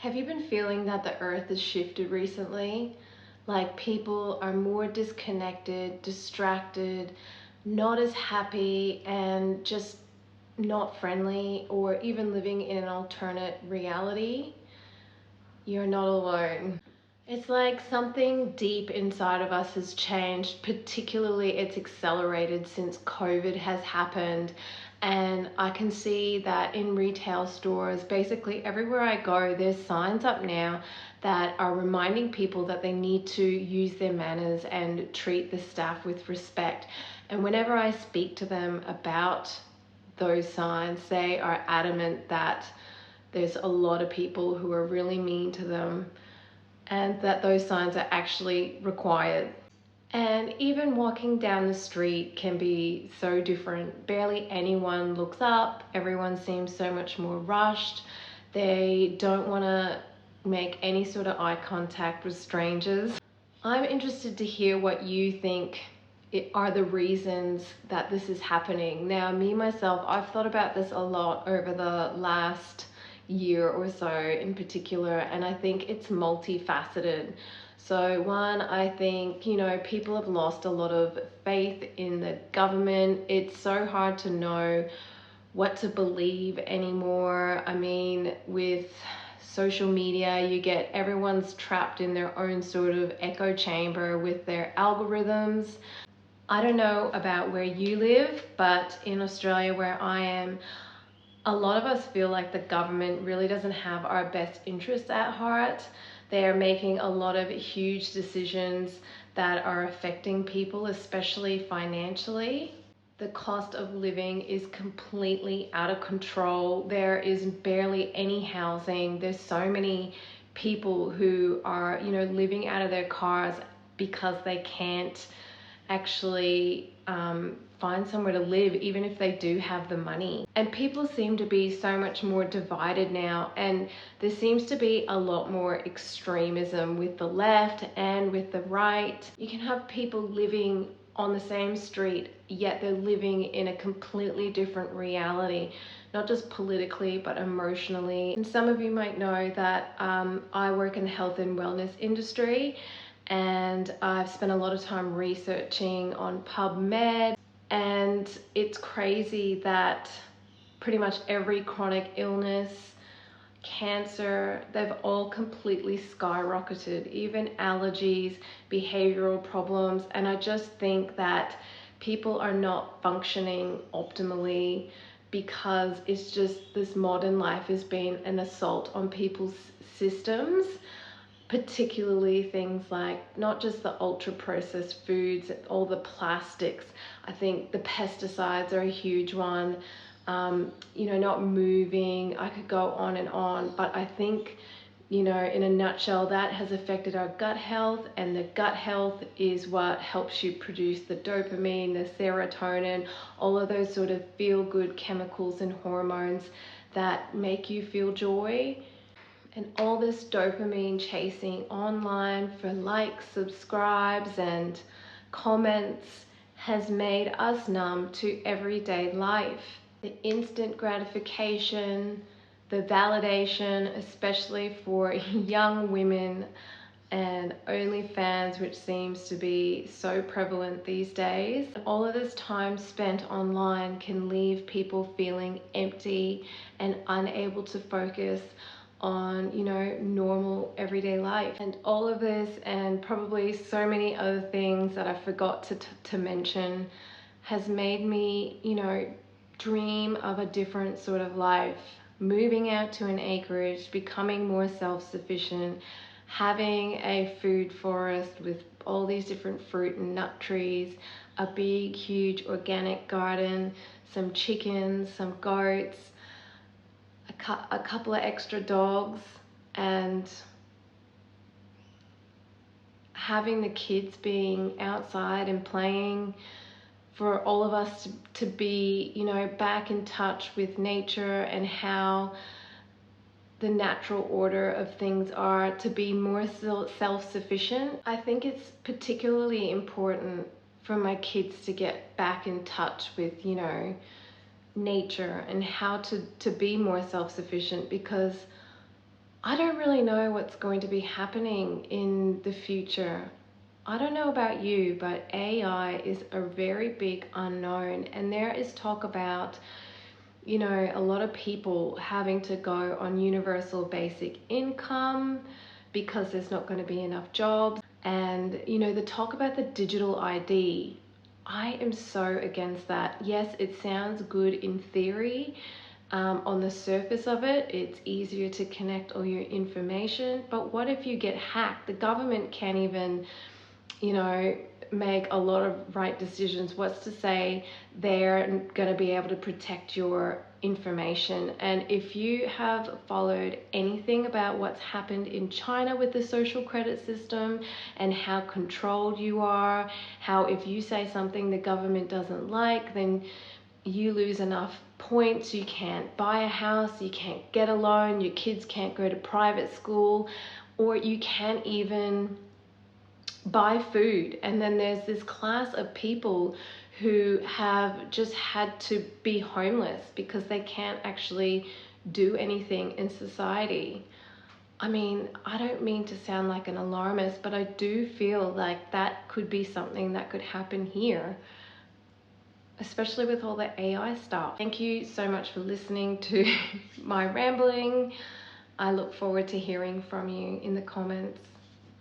Have you been feeling that the earth has shifted recently? Like people are more disconnected, distracted, not as happy, and just not friendly, or even living in an alternate reality? You're not alone. It's like something deep inside of us has changed, particularly it's accelerated since COVID has happened. And I can see that in retail stores, basically everywhere I go, there's signs up now that are reminding people that they need to use their manners and treat the staff with respect. And whenever I speak to them about those signs, they are adamant that there's a lot of people who are really mean to them and that those signs are actually required. And even walking down the street can be so different. Barely anyone looks up, everyone seems so much more rushed. They don't want to make any sort of eye contact with strangers. I'm interested to hear what you think are the reasons that this is happening. Now, me myself, I've thought about this a lot over the last year or so in particular, and I think it's multifaceted. So one, I think, people have lost a lot of faith in the government. It's so hard to know what to believe anymore. I mean, with social media, you get everyone's trapped in their own sort of echo chamber with their algorithms. I don't know about where you live, but in Australia where I am, a lot of us feel like the government really doesn't have our best interests at heart. They are making a lot of huge decisions that are affecting people, especially financially. The cost of living is completely out of control. There is barely any housing. There's so many people who are, living out of their cars because they can't actually find somewhere to live, even if they do have the money. And people seem to be so much more divided now, and there seems to be a lot more extremism with the left and with the right. You can have people living on the same street, yet they're living in a completely different reality, not just politically but emotionally. And some of you might know that I work in the health and wellness industry, and I've spent a lot of time researching on PubMed, and it's crazy that pretty much every chronic illness, cancer, they've all completely skyrocketed, even allergies, behavioral problems. And I just think that people are not functioning optimally because it's just this modern life has been an assault on people's systems, particularly things like not just the ultra processed foods, all the plastics. I think the pesticides are a huge one. Not moving. I could go on and on, but I think, in a nutshell, that has affected our gut health, and the gut health is what helps you produce the dopamine, the serotonin, all of those sort of feel-good chemicals and hormones that make you feel joy. And all this dopamine chasing online for likes, subscribes, and comments has made us numb to everyday life. The instant gratification, the validation, especially for young women, and OnlyFans, which seems to be so prevalent these days. All of this time spent online can leave people feeling empty and unable to focus on, normal everyday life. And all of this, and probably so many other things that I forgot to mention, has made me, dream of a different sort of life, moving out to an acreage, becoming more self-sufficient, having a food forest with all these different fruit and nut trees, a big, huge organic garden, some chickens, some goats, a couple of extra dogs, and having the kids being outside and playing, for all of us to be, back in touch with nature and how the natural order of things are, to be more self-sufficient. I think it's particularly important for my kids to get back in touch with, nature and how to be more self-sufficient, because I don't really know what's going to be happening in the future. I don't know about you, but AI is a very big unknown, and there is talk about, a lot of people having to go on universal basic income because there's not going to be enough jobs. And, the talk about the digital ID, I am so against that. Yes, it sounds good in theory. On the surface of it, it's easier to connect all your information. But what if you get hacked? The government can't even, make a lot of right decisions. What's to say they're going to be able to protect your information? And if you have followed anything about what's happened in China with the social credit system and how controlled you are, how if you say something the government doesn't like, then you lose enough points, you can't buy a house, you can't get a loan, your kids can't go to private school, or you can't even buy food. And then there's this class of people who have just had to be homeless because they can't actually do anything in society. I mean, I don't mean to sound like an alarmist, but I do feel like that could be something that could happen here, especially with all the AI stuff. Thank you so much for listening to my rambling. I look forward to hearing from you in the comments.